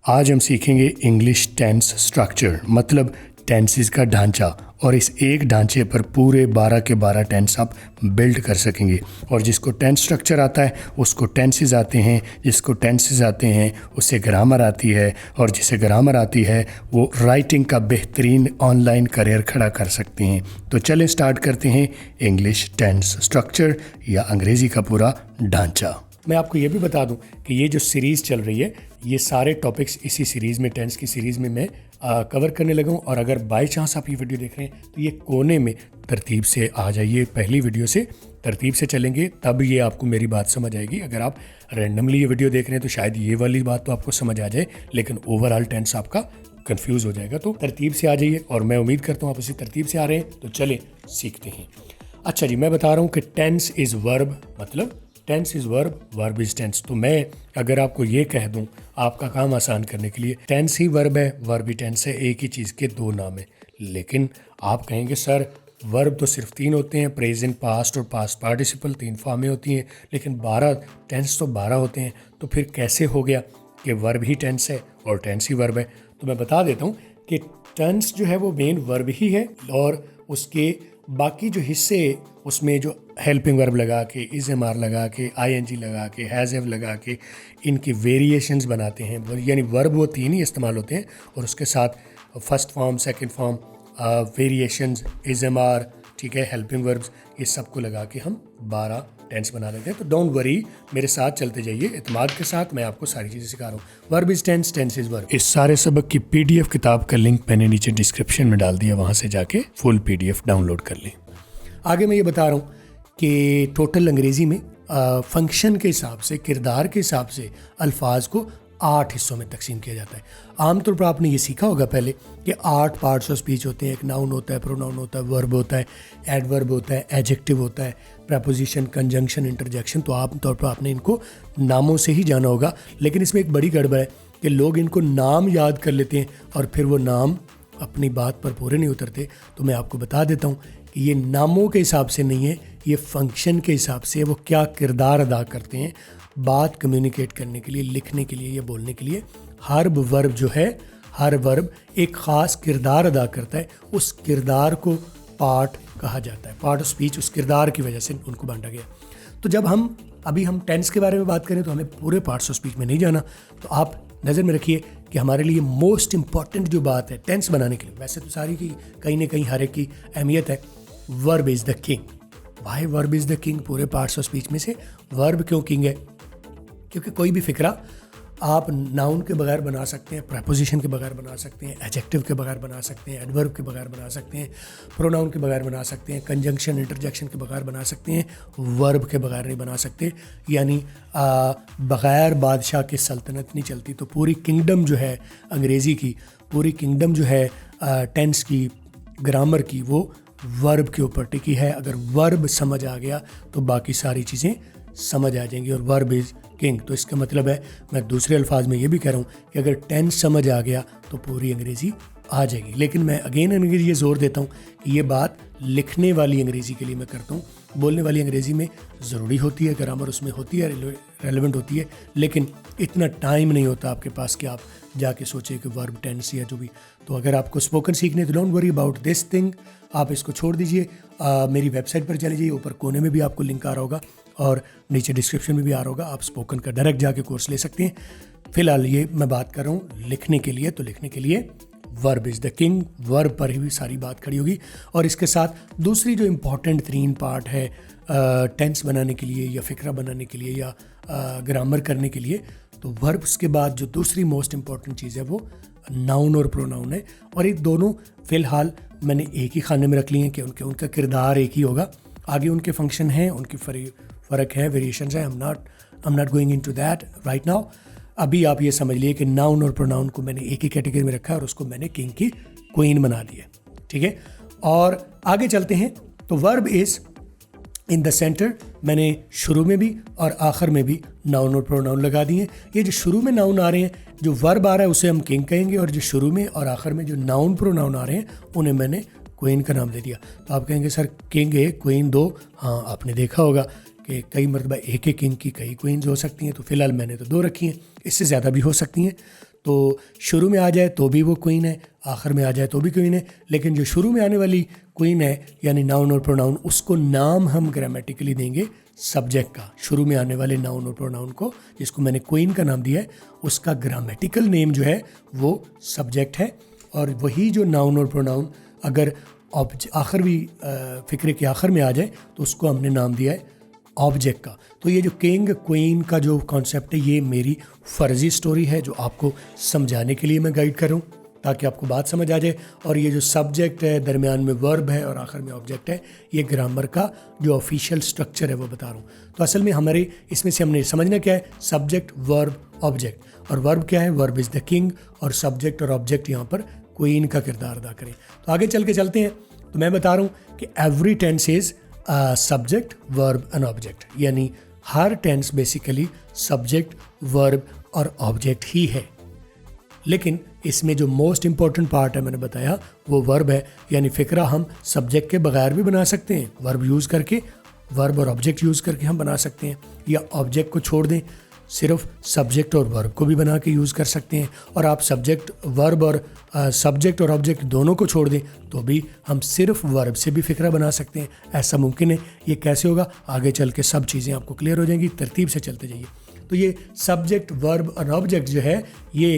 आज हम सीखेंगे इंग्लिश टेंस स्ट्रक्चर, मतलब टेंसेस का ढांचा। और इस एक ढांचे पर पूरे 12 के 12 टेंस आप बिल्ड कर सकेंगे। और जिसको टेंस स्ट्रक्चर आता है उसको टेंसेस आते हैं, जिसको टेंसेस आते हैं उससे ग्रामर आती है, और जिसे ग्रामर आती है वो राइटिंग का बेहतरीन ऑनलाइन करियर खड़ा कर सकते हैं। तो चलें स्टार्ट करते हैं इंग्लिश टेंस स्ट्रक्चर या अंग्रेज़ी का पूरा ढांचा। मैं आपको ये भी बता दूं कि ये जो सीरीज़ चल रही है, ये सारे टॉपिक्स इसी सीरीज़ में, टेंस की सीरीज़ में मैं कवर करने लगा हूँ। और अगर बाय चांस आप ये वीडियो देख रहे हैं तो ये कोने में तरतीब से आ जाइए, पहली वीडियो से तरतीब से चलेंगे तब ये आपको मेरी बात समझ आएगी। अगर आप रैंडमली ये वीडियो देख रहे हैं तो शायद ये वाली बात तो आपको समझ आ जाए, लेकिन ओवरऑल टेंस आपका कंफ्यूज हो जाएगा। तो तरतीब से आ जाइए और मैं उम्मीद करता हूँ आप उसी तरतीब से आ रहे हैं। तो चले सीखते हैं। अच्छा जी, मैं बता रहा हूँ कि टेंस इज़ वर्ब, मतलब tense is verb, verb is tense. तो मैं अगर आपको ये कह दूं आपका काम आसान करने के लिए, टेंस ही वर्ब है, वर्ब ही टेंस है, एक ही चीज़ के दो नाम है। लेकिन आप कहेंगे सर वर्ब तो सिर्फ 3 होते हैं, प्रेजेंट, पास्ट और पास्ट पार्टिसिपल, 3 फॉर्में होती हैं, लेकिन 12 टेंस तो 12 होते हैं। तो फिर कैसे हो गया कि वर्ब ही टेंस है और टेंस ही वर्ब है? तो मैं बता देता हूँ कि टेंस जो है वो मेन वर्ब ही है, और उसके बाकी जो हिस्से उसमें जो हेल्पिंग वर्ब लगा के, इज़-एम-आर लगा के, आईएनजी लगा के, हैज़ हैव लगा के इनके वेरिएशंस बनाते हैं। यानी वर्ब वो 3 ही इस्तेमाल होते हैं और उसके साथ first form, second form, variations, is-M-are, ठीक है, हेल्पिंग वर्ब्स, ये सबको लगा के हम 12 टेंस बना लेते हैं। तो डोंट वरी, मेरे साथ चलते जाइए, इत्मीनान के साथ मैं आपको सारी चीज़ें सिखा रहा हूँ। Verb is tense, tense is verb. इस सारे सबक की PDF किताब का लिंक मैंने नीचे डिस्क्रिप्शन में डाल दिया, वहाँ से जाके फुल PDF डाउनलोड कर लें। आगे मैं ये बता रहा हूँ कि टोटल अंग्रेज़ी में फंक्शन के हिसाब से, किरदार के हिसाब से अल्फाज को 8 हिस्सों में तकसीम किया जाता है। आमतौर पर आपने ये सीखा होगा पहले कि 8 पार्ट्स ऑफ स्पीच होते हैं। एक नाउन होता है, प्रोनाउन होता है, वर्ब होता है, एडवर्ब होता है, एडजेक्टिव होता है, प्रपोजिशन, कंजंक्शन, इंटरजेक्शन। तो आमतौर पर आपने इनको नामों से ही जाना होगा। लेकिन इसमें एक बड़ी गड़बड़ है कि लोग इनको नाम याद कर लेते हैं और फिर वो नाम अपनी बात पर पूरे नहीं उतरते। तो मैं आपको बता देता हूँ कि ये नामों के हिसाब से नहीं है, ये फंक्शन के हिसाब से, वो क्या किरदार अदा करते हैं बात कम्युनिकेट करने के लिए, लिखने के लिए या बोलने के लिए। हर वर्ब जो है, हर वर्ब एक ख़ास किरदार अदा करता है। उस किरदार को पार्ट कहा जाता है, पार्ट ऑफ स्पीच उस किरदार की वजह से उनको बांटा गया। तो जब हम टेंस के बारे में बात करें तो हमें पूरे पार्ट्स ऑफ स्पीच में नहीं जाना। तो आप नज़र में रखिए कि हमारे लिए मोस्ट इंपॉर्टेंट जो बात है टेंस बनाने के लिए, वैसे तो सारी की कहीं ना कहीं हर एक की अहमियत है, verb is the king. Why verb is the king? पूरे पार्ट्स ऑफ स्पीच में से वर्ब क्यों किंग है? क्योंकि कोई भी फिक्रा आप नाउन के बगैर बना सकते हैं, प्रपोजिशन के बगैर बना सकते हैं, एडजेक्टिव के बगैर बना सकते हैं, एडवर्ब के बगैर बना सकते हैं, प्रोनाउन के बगैर बना सकते हैं, कंजंक्शन, इंटरजेक्शन के बगैर बना सकते हैं, वर्ब के बगैर नहीं बना सकते। यानी बगैर बादशाह की सल्तनत नहीं चलती। तो पूरी किंगडम जो है अंग्रेज़ी की, पूरी किंगडम जो है टेंस की, ग्रामर की, वो वर्ब के ऊपर टिकी है। अगर वर्ब समझ आ गया तो बाकी सारी चीज़ें समझ आ जाएंगी। और वर्ब इज़ किंग, तो इसका मतलब है, मैं दूसरे अल्फाज में ये भी कह रहा हूँ कि अगर टेंस समझ आ गया तो पूरी अंग्रेज़ी आ जाएगी। लेकिन मैं अगेन अंग्रेज़ी ये ज़ोर देता हूँ कि ये बात लिखने वाली अंग्रेज़ी के लिए मैं करता हूँ। बोलने वाली अंग्रेज़ी में ज़रूरी होती है, ग्रामर उसमें होती है, रेलेवेंट होती है, लेकिन इतना टाइम नहीं होता आपके पास कि आप जाके सोचें कि वर्ब, टेंस या जो भी। तो अगर आपको स्पोकन सीखने तो don't worry about this thing, आप इसको छोड़ दीजिए। मेरी वेबसाइट पर चले जाइए, ऊपर कोने में भी आपको लिंक आ रहा होगा और नीचे डिस्क्रिप्शन में भी आ रहा होगा। आप स्पोकन का डायरेक्ट जाके कोर्स ले सकते हैं। फिलहाल ये मैं बात कर रहा हूँ लिखने के लिए। तो लिखने के लिए verb is the king, verb पर ही सारी बात खड़ी होगी। और इसके साथ दूसरी जो इम्पॉर्टेंट 3 पार्ट है टेंस बनाने के लिए या फ़िक्रा बनाने के लिए या ग्रामर करने के लिए, तो वर्ब्स के बाद जो दूसरी मोस्ट इम्पॉर्टेंट चीज़ है वो नाउन और प्रोनाउन है। और ये दोनों फ़िलहाल मैंने एक ही खाने में रख लिए हैं कि उनका किरदार एक ही होगा। आगे उनके फंक्शन हैं, उनकी फ़र्क है, वेरिएशंस हैं। I am not going into that right now. अभी आप ये समझ लिए कि नाउन और प्रोनाउन को मैंने एक ही कैटेगरी में रखा है और उसको मैंने किंग की क्वीन बना दिया, ठीक है। और आगे चलते हैं। तो verb is in the centre, मैंने शुरू में भी और आखिर में भी नाउन और प्रोनाउन लगा दिए। ये जो शुरू में नाउन आ रहे हैं, जो वर्ब आ रहा है उसे हम किंग कहेंगे, और जो शुरू में और आखिर में जो नाउन प्रोनाउन आ रहे हैं उन्हें मैंने क्वीन का नाम दे दिया। तो आप कहेंगे सर किंग 1, क्वीन 2। हाँ, आपने देखा होगा कि कई मरतबा एक किंग की कई क्वीन्स हो सकती हैं। तो फिलहाल मैंने तो 2 रखी हैं, इससे ज़्यादा भी हो सकती हैं। तो शुरू में आ जाए तो भी वो क्वीन है, आखिर में आ जाए तो भी क्वीन है, लेकिन जो शुरू में आने वाली क्वीन है यानी नाउन और प्रोनाउन, उसको नाम हम ग्रामेटिकली देंगे सब्जेक्ट का। शुरू में आने वाले नाउन और प्रोनाउन को, जिसको मैंने क्वीन का नाम दिया है, उसका ग्रामेटिकल नेम जो है वो सब्जेक्ट है। और वही जो नाउन और प्रोनाउन अगर आखिर भी फिक्रे के आखिर में आ जाए तो उसको हमने नाम दिया है ऑब्जेक्ट का। तो ये जो किंग क्वीन का जो कॉन्सेप्ट है, ये मेरी फ़र्जी स्टोरी है जो आपको समझाने के लिए मैं गाइड कर रहा हूँ, ताकि आपको बात समझ आ जाए। और ये जो सब्जेक्ट है, दरमियान में वर्ब है और आखिर में ऑब्जेक्ट है, ये ग्रामर का जो ऑफिशियल स्ट्रक्चर है वो बता रहा हूँ। तो असल में हमारे इसमें से हमने समझना क्या है, सब्जेक्ट वर्ब ऑब्जेक्ट। और वर्ब क्या है, वर्ब इज़ द किंग, और सब्जेक्ट और ऑब्जेक्ट यहाँ पर क्वीन का किरदार अदा करें। तो आगे चलते हैं। तो मैं बता रहा हूँ कि every tense is subject verb and object, यानी हर टेंस बेसिकली सब्जेक्ट वर्ब और ऑब्जेक्ट ही है। लेकिन इसमें जो मोस्ट इंपॉर्टेंट पार्ट है मैंने बताया वो वर्ब है, यानी फिक्रा हम सब्जेक्ट के बगैर भी बना सकते हैं, वर्ब यूज़ करके, वर्ब और ऑब्जेक्ट यूज़ करके हम बना सकते हैं, या ऑब्जेक्ट को छोड़ दें, सिर्फ सब्जेक्ट और वर्ब को भी बना के यूज़ कर सकते हैं। और आप सब्जेक्ट वर्ब और सब्जेक्ट और ऑब्जेक्ट दोनों को छोड़ दें तो भी हम सिर्फ वर्ब से भी फिक्रा बना सकते हैं। ऐसा मुमकिन है। ये कैसे होगा, आगे चल के सब चीज़ें आपको क्लियर हो जाएंगी। तरतीब से चलते जाइए। तो ये सब्जेक्ट वर्ब और ऑब्जेक्ट जो है ये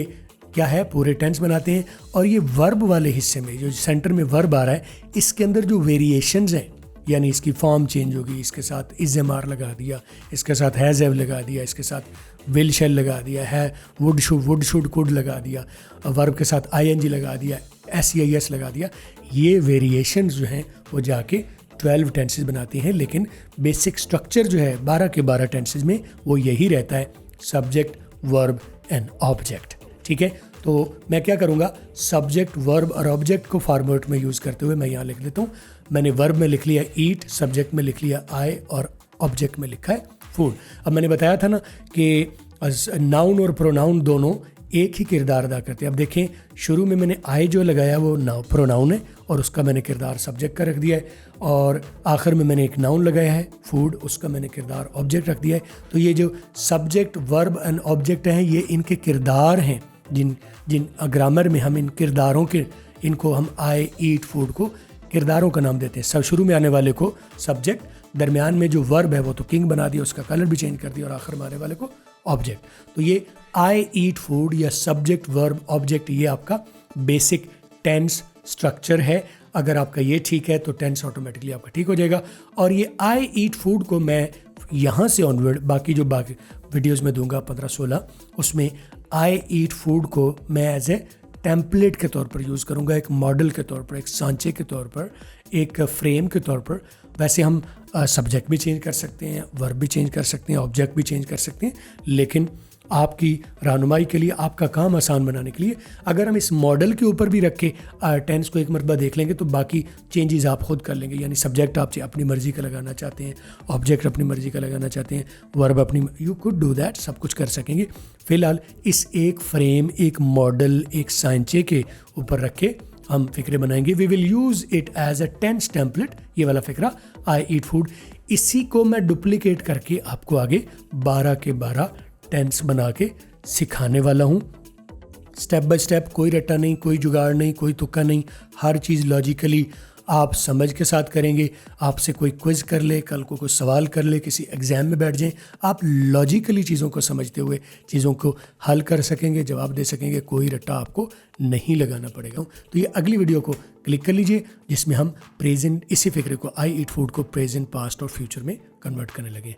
क्या है, पूरे टेंस बनाते हैं। और ये वर्ब वाले हिस्से में जो सेंटर में वर्ब आ रहा है, इसके अंदर जो वेरिएशंस हैं, यानी इसकी फॉर्म चेंज होगी, इसके साथ इज़-एम-आर लगा दिया, इसके साथ हैज़ हैव लगा दिया, इसके साथ विल शैल लगा दिया है, वुड शुड कुड लगा दिया, वर्ब के साथ आईएनजी लगा दिया, एस लगा दिया। ये वेरिएशंस जो हैं वो जाके 12 टेंसेस बनाते हैं। लेकिन बेसिक स्ट्रक्चर जो है 12 के 12 टेंसेस में वो यही रहता है, सब्जेक्ट वर्ब एंड ऑब्जेक्ट। ठीक है, तो मैं क्या करूँगा, सब्जेक्ट वर्ब और ऑब्जेक्ट को फॉर्मेट में यूज़ करते हुए मैं यहाँ लिख देता हूँ। मैंने वर्ब में लिख लिया ईट, सब्जेक्ट में लिख लिया आई, और ऑब्जेक्ट में लिखा है फूड। अब मैंने बताया था ना कि नाउन और प्रोनाउन दोनों एक ही किरदार अदा करते हैं। अब देखें, शुरू में मैंने आई जो लगाया वो प्रोनाउन है और उसका मैंने किरदार सब्जेक्ट का रख दिया है, और आखिर में मैंने एक नाउन लगाया है फूड, उसका मैंने किरदार ऑब्जेक्ट रख दिया है। तो ये जो सब्जेक्ट वर्ब एंड ऑब्जेक्ट हैं, ये इनके किरदार हैं, जिन ग्रामर में हम इन किरदारों के, इनको हम आई ईट फूड को किरदारों का नाम देते हैं। सब शुरू में आने वाले को सब्जेक्ट, दरमियान में जो वर्ब है वो तो किंग बना दिया, उसका कलर भी चेंज कर दिया, और आखिर में आने वाले को ऑब्जेक्ट। तो ये आई ईट फूड या सब्जेक्ट वर्ब ऑब्जेक्ट, ये आपका बेसिक टेंस स्ट्रक्चर है। अगर आपका ये ठीक है तो टेंस ऑटोमेटिकली आपका ठीक हो जाएगा। और ये आई ईट फूड को मैं यहाँ से ऑनवर्ड बाकी वीडियोज़ में दूंगा 15-16, उसमें आई ईट फूड को मैं एज ए टेम्पलेट के तौर पर यूज़ करूँगा, एक मॉडल के तौर पर, एक सांचे के तौर पर, एक फ्रेम के तौर पर। वैसे हम सब्जेक्ट भी चेंज कर सकते हैं, वर्ब भी चेंज कर सकते हैं, ऑब्जेक्ट भी चेंज कर सकते हैं, लेकिन आपकी रहनुमाई के लिए, आपका काम आसान बनाने के लिए, अगर हम इस मॉडल के ऊपर भी रख के टेंस को एक मरतबा देख लेंगे तो बाकी चेंजेस आप खुद कर लेंगे। यानी सब्जेक्ट आप अपनी मर्ज़ी का लगाना चाहते हैं, ऑब्जेक्ट अपनी मर्ज़ी का लगाना चाहते हैं, वर्ब अपनी, यू कुड डू दैट, सब कुछ कर सकेंगे। फ़िलहाल इस एक फ्रेम, एक मॉडल, एक सांचे के ऊपर रख के हम फ़िक्रे बनाएंगे। We will use it as a tense template, ये वाला फ़िक्रा आई ईट फूड। इसी को मैं डुप्लीकेट करके आपको आगे 12 के 12 टेंस बना के सिखाने वाला हूँ, स्टेप बाय स्टेप। कोई रट्टा नहीं, कोई जुगाड़ नहीं, कोई तुक्का नहीं, हर चीज़ लॉजिकली आप समझ के साथ करेंगे। आपसे कोई क्विज़ कर ले, कल को कोई सवाल कर ले, किसी एग्ज़ाम में बैठ जाएं, आप लॉजिकली चीज़ों को समझते हुए चीज़ों को हल कर सकेंगे, जवाब दे सकेंगे, कोई रट्टा आपको नहीं लगाना पड़ेगा। तो ये अगली वीडियो को क्लिक कर लीजिए, जिसमें हम प्रेजेंट, इसी फिक्रे को आई ईट फूड को प्रेजेंट, पास्ट और फ्यूचर में कन्वर्ट करने लगे।